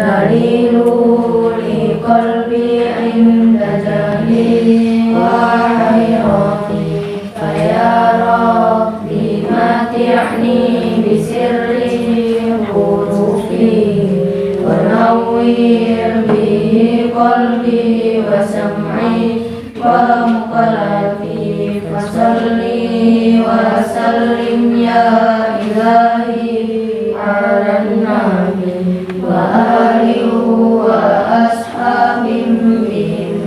dalilu li qalbi inda jahli wa hayrati ya Rabbi mati'ni bisirri hurufi wa nawwir bihi qalbi wa sam'i wa muqallati fasalli wa sallim ya ilahi ala nabi wa alihi wa ashabim bihim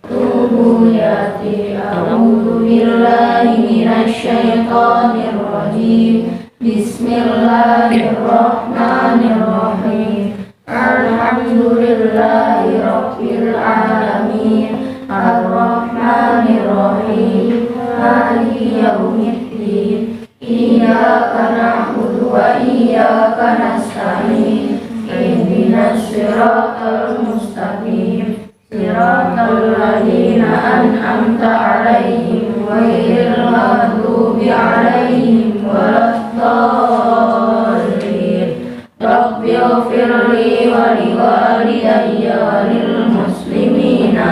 tubuyati a'udhu billahi minasyaitonir rajim bismillahirrahmanirrahim alhamdulillahi rabbil alamin ar-rahmanirrahim maliki yaumiddin iyyaka na'budu wa iyyaka nasta'in ihdinas siratal mustaqim siratal ladzina an'amta 'alaihim ghairil maghdubi 'alaihim waladdallin rabbighfirli wa liwalidayya wa lil muslimina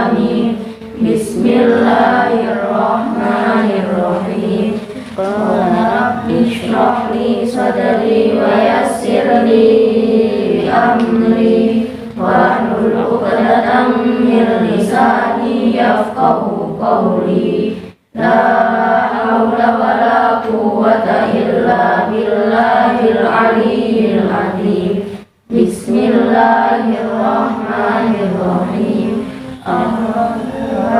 amin bismillahirrahmanirrahim qala rabbi shrah li sadri wa yassir li amri wahlul 'uqdatam min lisani yafqahu qawli la haula wala quwwata illa billahil aliyyil azim bismillahirrahmanirrahim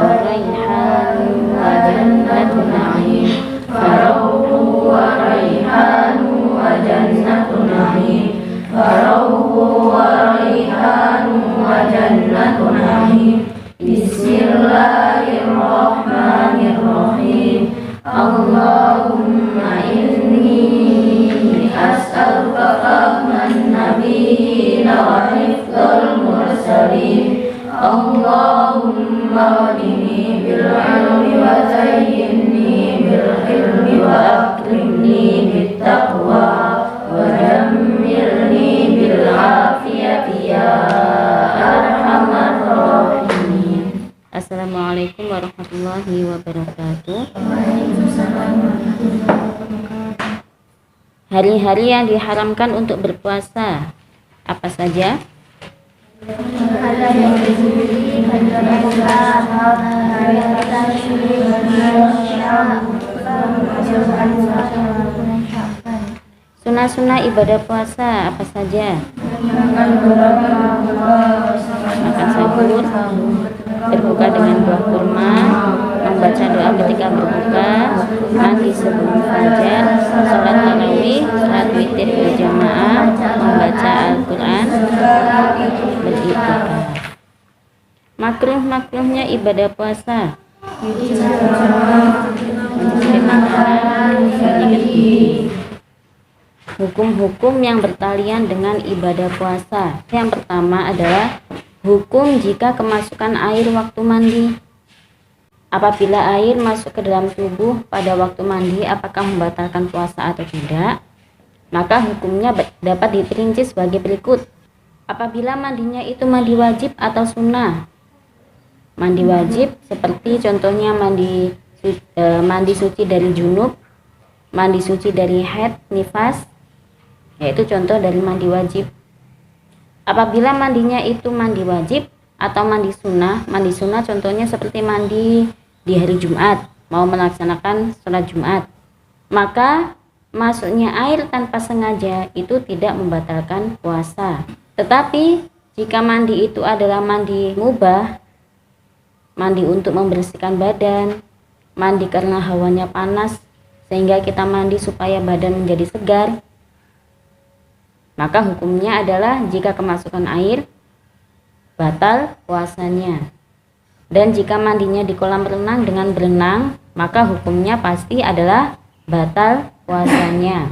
ar-rayhanu wa jannatun na'im farawhu wa rayhanu wa jannatun na'im farawhu wa rayhanu wa jannatun na'im bismillahirrahmanirrahim Allahumma inni as'aluka fahman nabiyina wa hifdzal mursalin Allahumma wadini bil ilmi wa zayyinni bil hilmi wa akrimni bit taqwa wa jammilni bil afiyati ya arhamar rahimin. Assalamualaikum warahmatullahi wabarakatuh. Hari-hari yang diharamkan untuk berpuasa apa saja? Sunah-sunah ibadah puasa apa saja? Makan sahur, berbuka dengan buah kurma, membaca doa ketika berbuka, mandi sebelum fajar, sholat tarawih, sholat witir berjamaah, membaca Al-Quran, beriktikaf. Makruh-makruhnya ibadah puasa. Hukum-hukum yang bertalian dengan ibadah puasa. Yang pertama adalah hukum jika kemasukan air waktu mandi. Apabila air masuk ke dalam tubuh pada waktu mandi, apakah membatalkan puasa atau tidak? Maka hukumnya dapat diperinci sebagai berikut. Apabila mandinya itu mandi wajib atau sunnah. Mandi wajib seperti contohnya mandi suci dari junub, mandi suci dari haid, nifas, yaitu contoh dari mandi wajib. Apabila mandinya itu mandi wajib atau mandi sunnah contohnya seperti mandi di hari Jumat, mau melaksanakan sholat Jumat, maka masuknya air tanpa sengaja itu tidak membatalkan puasa. Tetapi jika mandi itu adalah mandi mubah, mandi untuk membersihkan badan, mandi karena hawanya panas sehingga kita mandi supaya badan menjadi segar, maka hukumnya adalah jika kemasukan air batal puasanya. Dan jika mandinya di kolam renang dengan berenang, maka hukumnya pasti adalah batal puasanya.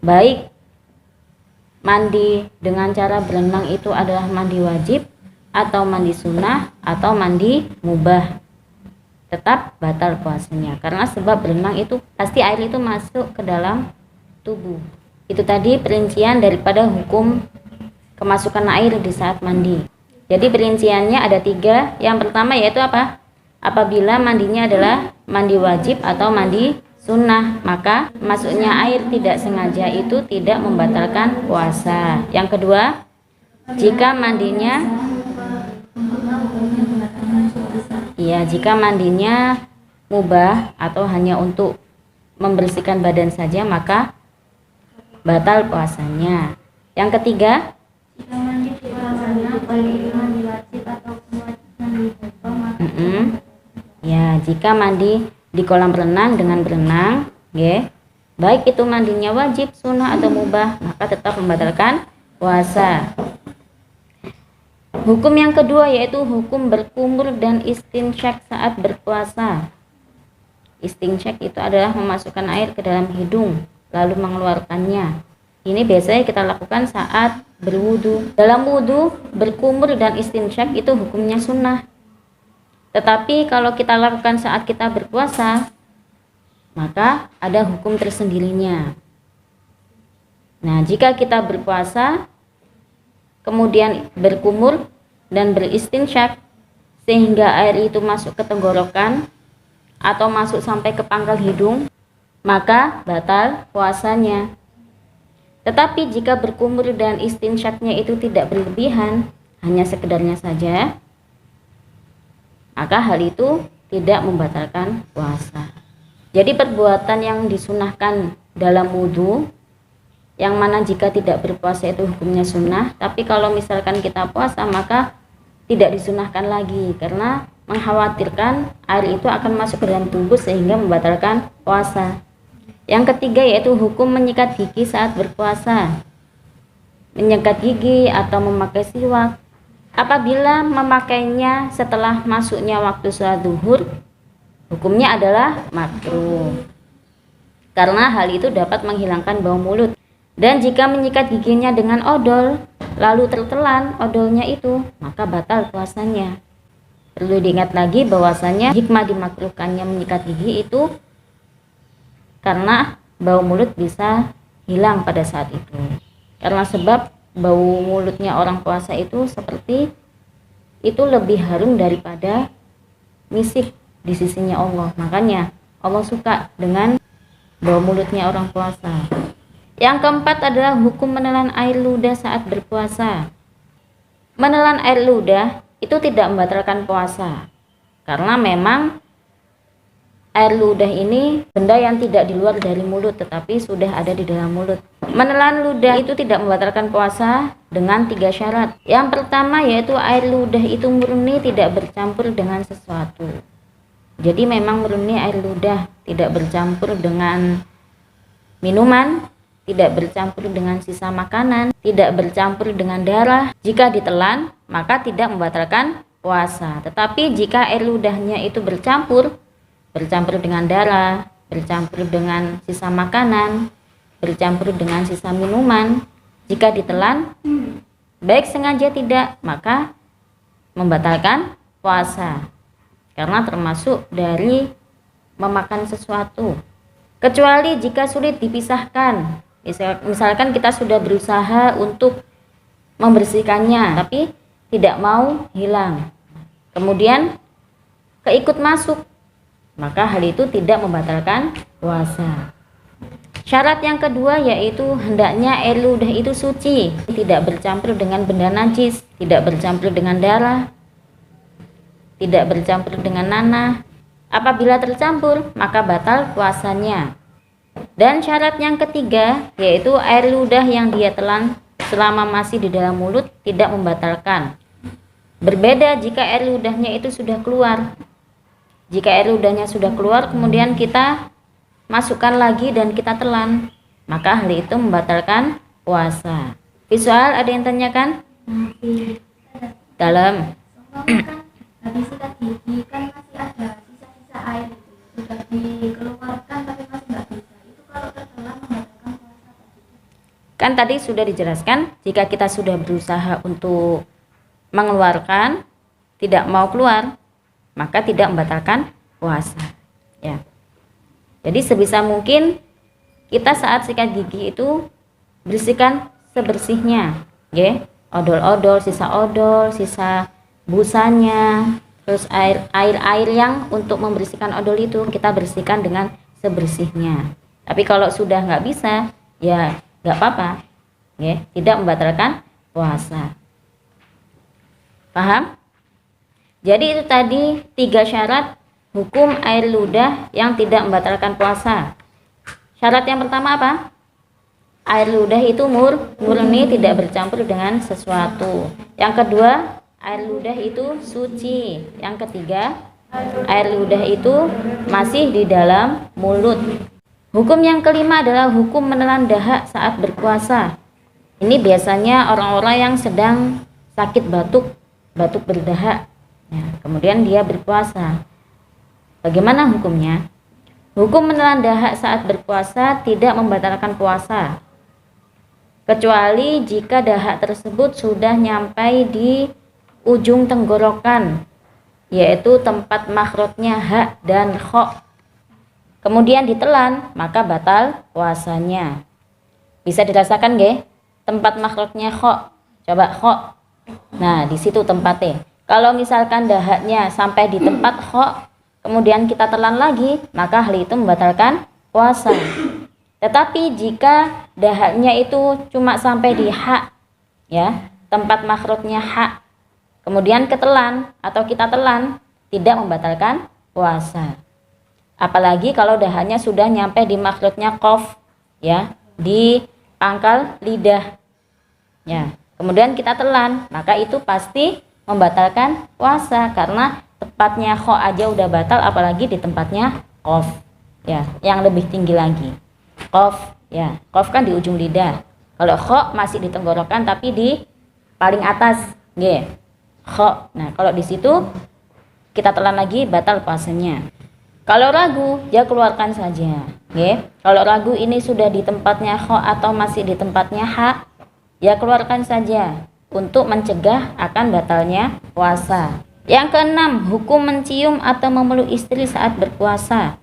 Baik mandi dengan cara berenang itu adalah mandi wajib atau mandi sunnah atau mandi mubah, tetap batal puasanya. Karena sebab berenang itu pasti air itu masuk ke dalam tubuh. Itu tadi perincian daripada hukum kemasukan air di saat mandi. Jadi perinciannya ada 3. Yang pertama yaitu apa? Apabila mandinya adalah mandi wajib atau mandi sunnah, maka masuknya air tidak sengaja itu tidak membatalkan puasa. Yang kedua, jika mandinya mubah atau hanya untuk membersihkan badan saja, maka batal puasanya. Yang ketiga, jika mandi di kolam renang baik mandi wajib ataupun wajib mandi hukum. Ya, jika mandi di kolam renang dengan berenang, baik itu mandinya wajib, sunnah atau mubah, maka tetap membatalkan puasa. Hukum yang kedua yaitu hukum berkumur dan istinsyak saat berpuasa. Istinsyak itu adalah memasukkan air ke dalam hidung lalu mengeluarkannya. Ini biasanya kita lakukan saat berwudu. Dalam wudu, berkumur dan istinsyak itu hukumnya sunnah. Tetapi kalau kita lakukan saat kita berpuasa, maka ada hukum tersendirinya. Nah, jika kita berpuasa kemudian berkumur dan beristinsyak sehingga air itu masuk ke tenggorokan atau masuk sampai ke pangkal hidung, maka batal puasanya. Tetapi jika berkumur dan istinsyaknya itu tidak berlebihan, hanya sekedarnya saja, maka hal itu tidak membatalkan puasa. Jadi perbuatan yang disunahkan dalam wudhu, yang mana jika tidak berpuasa itu hukumnya sunnah, tapi kalau misalkan kita puasa maka tidak disunahkan lagi, karena mengkhawatirkan air itu akan masuk ke dalam tubuh sehingga membatalkan puasa. Yang ketiga yaitu hukum menyikat gigi saat berpuasa. Menyikat gigi atau memakai siwak, apabila memakainya setelah masuknya waktu sholat zuhur, hukumnya adalah makruh, karena hal itu dapat menghilangkan bau mulut. Dan jika menyikat giginya dengan odol lalu tertelan odolnya itu, maka batal puasanya. Perlu diingat lagi bahwasanya hikmah dimakruhkannya menyikat gigi itu karena bau mulut bisa hilang pada saat itu. Karena sebab bau mulutnya orang puasa itu seperti itu lebih harum daripada misik di sisinya Allah. Makanya Allah suka dengan bau mulutnya orang puasa. Yang keempat adalah hukum menelan air ludah saat berpuasa. Menelan air ludah itu tidak membatalkan puasa, karena memang air ludah ini benda yang tidak di luar dari mulut tetapi sudah ada di dalam mulut. Menelan ludah itu tidak membatalkan puasa dengan 3 syarat. Yang pertama yaitu air ludah itu murni, tidak bercampur dengan sesuatu. Jadi memang murni air ludah, tidak bercampur dengan minuman, tidak bercampur dengan sisa makanan, tidak bercampur dengan darah. Jika ditelan maka tidak membatalkan puasa. Tetapi jika air ludahnya itu bercampur dengan darah, bercampur dengan sisa makanan, bercampur dengan sisa minuman, jika ditelan baik sengaja tidak, maka membatalkan puasa, karena termasuk dari memakan sesuatu. Kecuali jika sulit dipisahkan, misalkan kita sudah berusaha untuk membersihkannya tapi tidak mau hilang, kemudian keikut masuk, maka hal itu tidak membatalkan puasa. Syarat yang kedua yaitu hendaknya air ludah itu suci, tidak bercampur dengan benda najis, tidak bercampur dengan darah, tidak bercampur dengan nanah. Apabila tercampur maka batal puasanya. Dan syarat yang ketiga yaitu air ludah yang dia telan selama masih di dalam mulut tidak membatalkan. Berbeda jika air ludahnya itu sudah keluar. Jika air ludahnya sudah keluar kemudian kita masukkan lagi dan kita telan, maka hal itu membatalkan puasa. Visual ada yang tanyakan? Dalam Habis sikat gigi kan masih ada sisa-sisa air itu, sudah dikeluarkan tapi masih nggak bisa. Itu kalau tertelan membatalkan puasa tadi. Kan tadi sudah dijelaskan, jika kita sudah berusaha untuk mengeluarkan tidak mau keluar, maka tidak membatalkan puasa. Ya. Jadi sebisa mungkin kita saat sikat gigi itu bersihkan sebersihnya, ya. odol-odol, sisa busanya, terus air yang untuk membersihkan odol itu kita bersihkan dengan sebersihnya. Tapi kalau sudah nggak bisa, ya nggak apa-apa, ya, tidak membatalkan puasa. Paham? Jadi itu tadi 3 syarat hukum air ludah yang tidak membatalkan puasa. Syarat yang pertama apa? Air ludah itu murni, tidak bercampur dengan sesuatu. Yang kedua, air ludah itu suci. Yang ketiga, air ludah itu masih di dalam mulut. Hukum yang kelima adalah hukum menelan dahak saat berpuasa. Ini biasanya orang-orang yang sedang sakit batuk berdahak. Ya, kemudian dia berpuasa. Bagaimana hukumnya? Hukum menelan dahak saat berpuasa tidak membatalkan puasa, kecuali jika dahak tersebut sudah nyampai di ujung tenggorokan, yaitu tempat makhrajnya ha dan kha. Kemudian ditelan, maka batal puasanya. Bisa dirasakan nggih? Tempat makhrajnya kha. Coba kha. Nah, di situ tempatnya. Kalau misalkan dahaknya sampai di tempat kha, kemudian kita telan lagi, maka hal itu membatalkan puasa. Tetapi jika dahaknya itu cuma sampai di ha, ya, tempat makhrajnya ha, kemudian ketelan atau kita telan, tidak membatalkan puasa. Apalagi kalau dahaknya sudah nyampe di makhrajnya qaf, ya, di pangkal lidah, ya, kemudian kita telan, maka itu pasti membatalkan puasa karena tepatnya kho aja udah batal, apalagi di tempatnya qaf, ya, yang lebih tinggi lagi. Qaf, ya, qaf kan di ujung lidah. Kalau kho masih di tenggorokan tapi di paling atas, nggih. Kho. Nah, kalau di situ kita telan lagi, batal puasanya. Kalau ragu, ya keluarkan saja, nggih. Kalau ragu ini sudah di tempatnya kho atau masih di tempatnya ha, ya keluarkan saja untuk mencegah akan batalnya puasa. Yang keenam, hukum mencium atau memeluk istri saat berpuasa.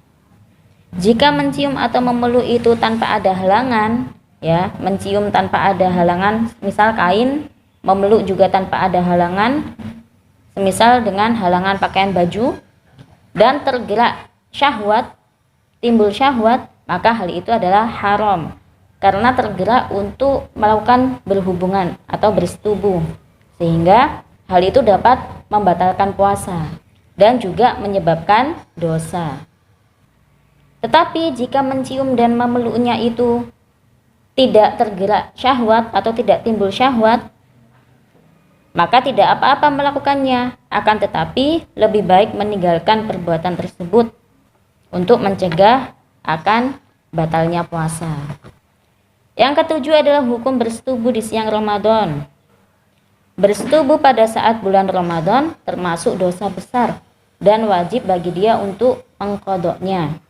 Jika mencium atau memeluk itu tanpa ada halangan, ya, mencium tanpa ada halangan, misal kain, memeluk juga tanpa ada halangan, semisal dengan halangan pakaian baju, dan tergerak syahwat, timbul syahwat, maka hal itu adalah haram karena tergerak untuk melakukan berhubungan atau bersetubuh, sehingga hal itu dapat membatalkan puasa dan juga menyebabkan dosa. Tetapi jika mencium dan memeluknya itu tidak tergerak syahwat atau tidak timbul syahwat, maka tidak apa-apa melakukannya, akan tetapi lebih baik meninggalkan perbuatan tersebut untuk mencegah akan batalnya puasa. Yang ketujuh adalah hukum bersetubuh di siang Ramadan. Bersetubuh pada saat bulan Ramadan termasuk dosa besar dan wajib bagi dia untuk mengqadha'nya.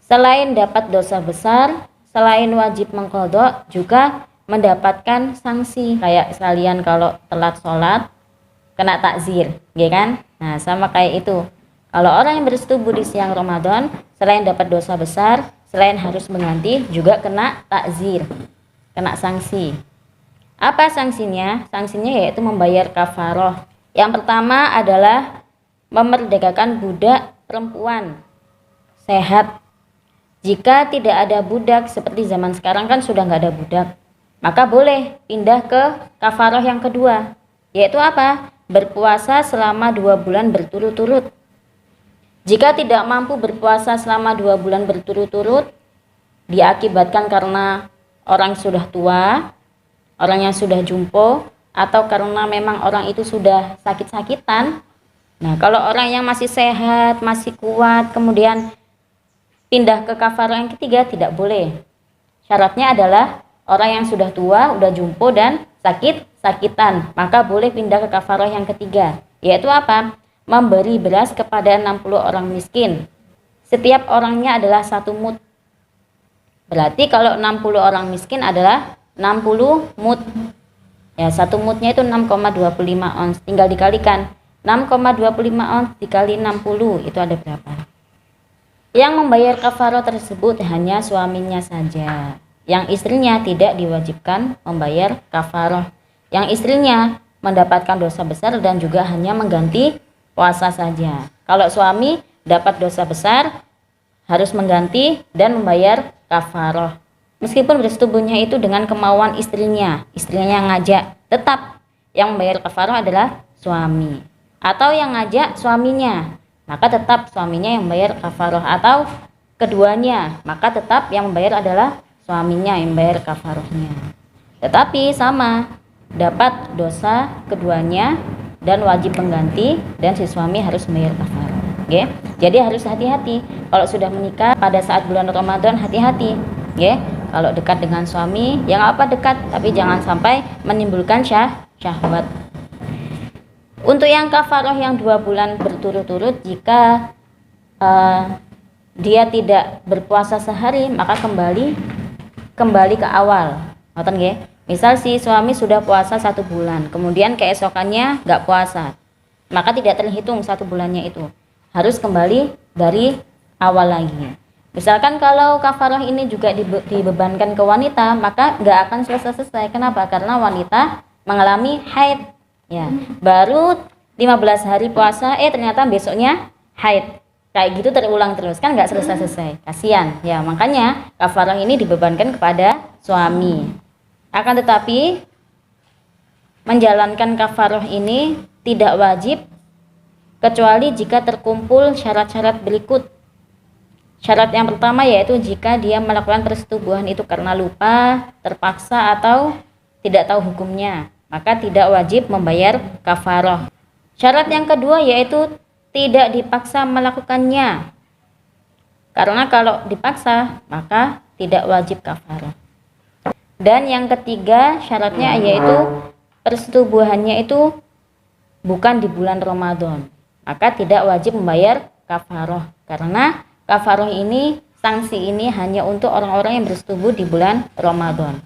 Selain dapat dosa besar, selain wajib mengqadha' juga mendapatkan sanksi, kayak sekalian kalau telat sholat kena takzir, ya kan? Nah, sama kayak itu. Kalau orang yang bersetubuh di siang Ramadan, selain dapat dosa besar, selain harus mengganti, juga kena takzir, kena sanksi. Apa sanksinya? Sanksinya yaitu membayar kafaroh. Yang pertama adalah memerdekakan budak perempuan sehat. Jika tidak ada budak, seperti zaman sekarang kan sudah nggak ada budak, maka boleh pindah ke kafaroh yang kedua, yaitu apa? Berpuasa selama 2 bulan berturut-turut. Jika tidak mampu berpuasa selama 2 bulan berturut-turut, diakibatkan karena orang sudah tua, orang yang sudah jumpo, atau karena memang orang itu sudah sakit-sakitan. Nah, kalau orang yang masih sehat, masih kuat, kemudian pindah ke kafaroh yang ketiga, tidak boleh. Syaratnya adalah orang yang sudah tua, udah jumpo dan sakit-sakitan, maka boleh pindah ke kafaroh yang ketiga, yaitu apa? Memberi beras kepada 60 orang miskin. Setiap orangnya adalah 1 mud. Berarti kalau 60 orang miskin adalah 60 mud. Ya, 1 mudnya itu 6,25 ons. Tinggal dikalikan. 6,25 ons dikali 60 itu ada berapa? Yang membayar kafaroh tersebut hanya suaminya saja. yang istrinya tidak diwajibkan membayar kafaroh. Yang istrinya mendapatkan dosa besar dan juga hanya mengganti puasa saja. Kalau suami dapat dosa besar, harus mengganti dan membayar kafaroh. Meskipun bersetubuhnya itu dengan kemauan istrinya yang ngajak, tetap yang membayar kafaroh adalah suami. Atau yang ngajak suaminya, maka tetap suaminya yang membayar kafaroh. Atau keduanya, maka tetap yang membayar adalah suaminya yang membayar kafarohnya. Tetapi sama, dapat dosa keduanya dan wajib mengganti, dan si suami harus membayar kafaroh. Oke? Jadi harus hati-hati kalau sudah menikah pada saat bulan Ramadan, hati-hati. Oke? Kalau dekat dengan suami, ya nggak apa dekat, tapi jangan sampai menimbulkan syahwat. Untuk yang kafaroh yang 2 bulan berturut-turut, jika dia tidak berpuasa sehari, maka kembali ke awal. Ngoten nggih? Misal si suami sudah puasa 1 bulan, kemudian keesokannya nggak puasa, maka tidak terhitung 1 bulannya itu. Harus kembali dari awal lagi. Misalkan kalau kafaroh ini juga dibebankan ke wanita, maka nggak akan selesai. Kenapa? Karena wanita mengalami haid. Ya, baru 15 hari puasa, ternyata besoknya haid. Kayak gitu terulang terus, kan nggak selesai. Kasihan. Ya, makanya kafaroh ini dibebankan kepada suami. Akan tetapi menjalankan kafaroh ini tidak wajib kecuali jika terkumpul syarat-syarat berikut. Syarat yang pertama yaitu jika dia melakukan persetubuhan itu karena lupa, terpaksa, atau tidak tahu hukumnya, maka tidak wajib membayar kafaroh. Syarat yang kedua yaitu tidak dipaksa melakukannya, karena kalau dipaksa maka tidak wajib kafaroh. Dan yang ketiga syaratnya yaitu persetubuhannya itu bukan di bulan Ramadan, maka tidak wajib membayar kafaroh, karena kafaroh ini, sanksi ini hanya untuk orang-orang yang bersetubuh di bulan Ramadan.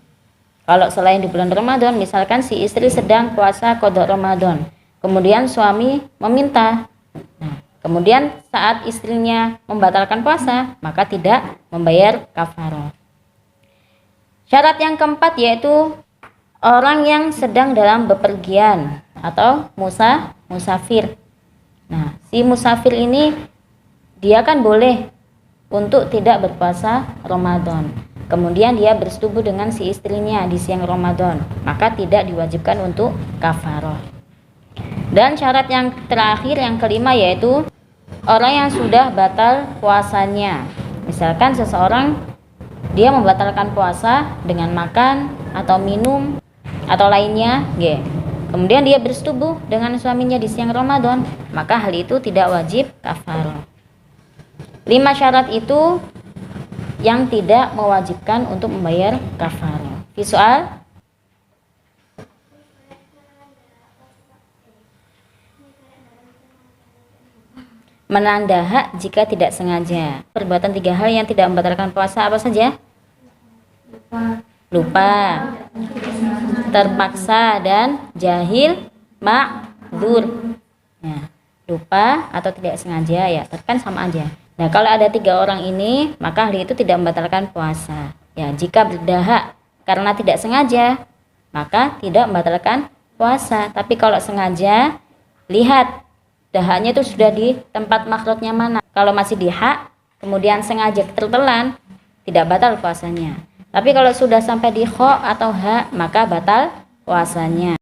Kalau selain di bulan Ramadan, misalkan si istri sedang puasa qada Ramadan, kemudian suami meminta, kemudian saat istrinya membatalkan puasa, maka tidak membayar kafaroh. Syarat yang keempat yaitu orang yang sedang dalam bepergian atau musafir. Nah, si musafir ini dia kan boleh untuk tidak berpuasa Ramadan. Kemudian dia bersetubuh dengan si istrinya di siang Ramadan, maka tidak diwajibkan untuk kafaroh. Dan syarat yang terakhir, yang kelima, yaitu orang yang sudah batal puasanya. Misalkan seseorang dia membatalkan puasa dengan makan atau minum atau lainnya, kemudian dia bersetubuh dengan suaminya di siang Ramadan, maka hal itu tidak wajib kafaroh. 5 syarat itu yang tidak mewajibkan untuk membayar kafaroh. Visual. Menanda hak jika tidak sengaja. Perbuatan 3 hal yang tidak membatalkan puasa apa saja? Lupa, terpaksa, dan jahil ma'dzur. Ya, lupa atau tidak sengaja, ya kan sama aja. Nah, kalau ada 3 orang ini, maka hal itu tidak membatalkan puasa. Ya, jika berdahak karena tidak sengaja, maka tidak membatalkan puasa. Tapi kalau sengaja, lihat dahaknya itu sudah di tempat makhrajnya mana. Kalau masih di hak, kemudian sengaja tertelan, tidak batal puasanya. Tapi kalau sudah sampai di kho atau hak, maka batal puasanya.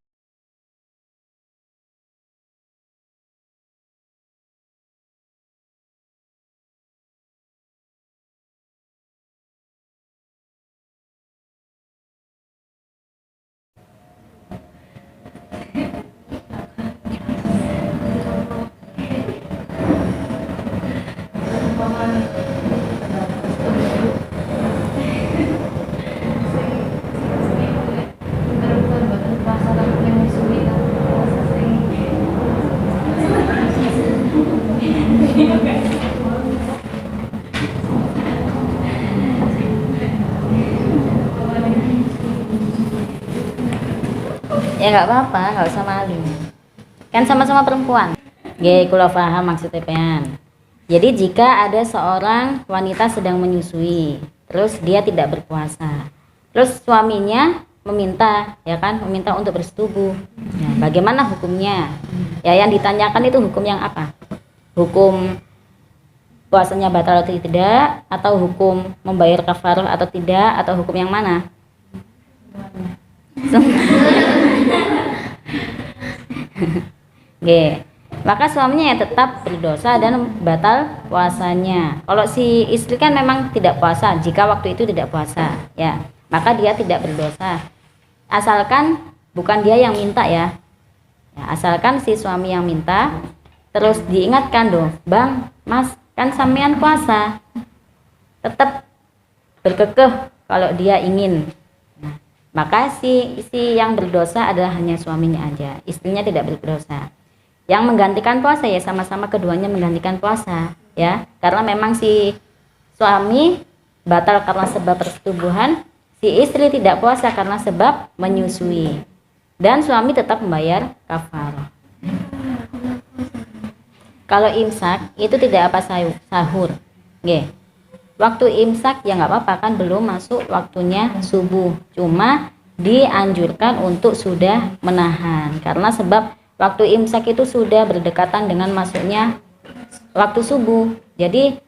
Ya nggak apa-apa, nggak usah malu, kan sama-sama perempuan. Kula paham maksudnya pean. Jadi jika ada seorang wanita sedang menyusui, terus dia tidak berpuasa, Terus suaminya meminta, ya kan, meminta untuk bersetubuh. Nah, bagaimana hukumnya? Ya, yang ditanyakan itu hukum yang apa? Hukum puasanya batal atau tidak, atau hukum membayar kafarah atau tidak, atau hukum yang mana? Oke. Maka suaminya ya tetap berdosa dan batal puasanya. Kalau si istri kan memang tidak puasa, jika waktu itu tidak puasa, ya, maka dia tidak berdosa. Asalkan bukan dia yang minta ya. Asalkan si suami yang minta, terus diingatkan dong, Bang, Mas, kan sampean puasa, tetap berkekeh kalau dia ingin. Nah, maka si yang berdosa adalah hanya suaminya aja, istrinya tidak berdosa. Yang menggantikan puasa ya sama-sama keduanya menggantikan puasa, ya, karena memang si suami batal karena sebab persetubuhan, si istri tidak puasa karena sebab menyusui, dan suami tetap membayar kafarah. Kalau imsak itu tidak apa sahur, nggih. Waktu imsak ya nggak apa-apa, kan belum masuk waktunya subuh, cuma dianjurkan untuk sudah menahan karena sebab waktu imsak itu sudah berdekatan dengan masuknya waktu subuh. Jadi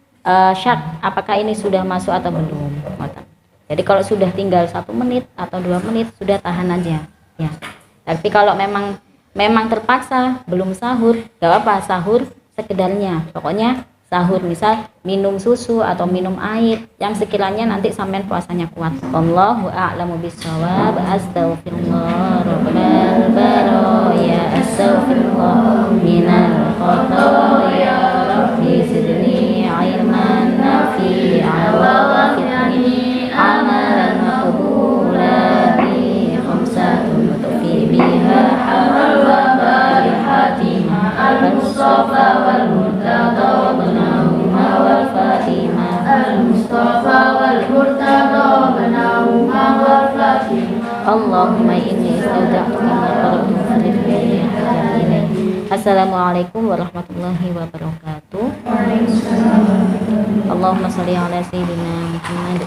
syak apakah ini sudah masuk atau belum. Jadi kalau sudah tinggal 1 menit atau 2 menit sudah tahan aja, ya. Tapi kalau memang terpaksa belum sahur, gak apa sahur sekedarnya. Pokoknya sahur, misal minum susu atau minum air yang sekiranya nanti sampean puasanya kuat. Allahu a'lamu bishawab. Astaghfirullah rabbal baraya, astaghfirullah minal khotoya, rabbi zidni ilman nafi'a wa wafirni amalan maqbula bi khamsatun tufi biha halal wa barihatima al-mustafa wal murtada wa benahuma wal fatimah al-mustafa wal murtada wa benahuma wal fatimah. Allahumma inni astaudi'uka ma qara'tu farif bi. Assalamualaikum warahmatullahi wabarakatuh. Allahumma shalli ala sayyidina Muhammad.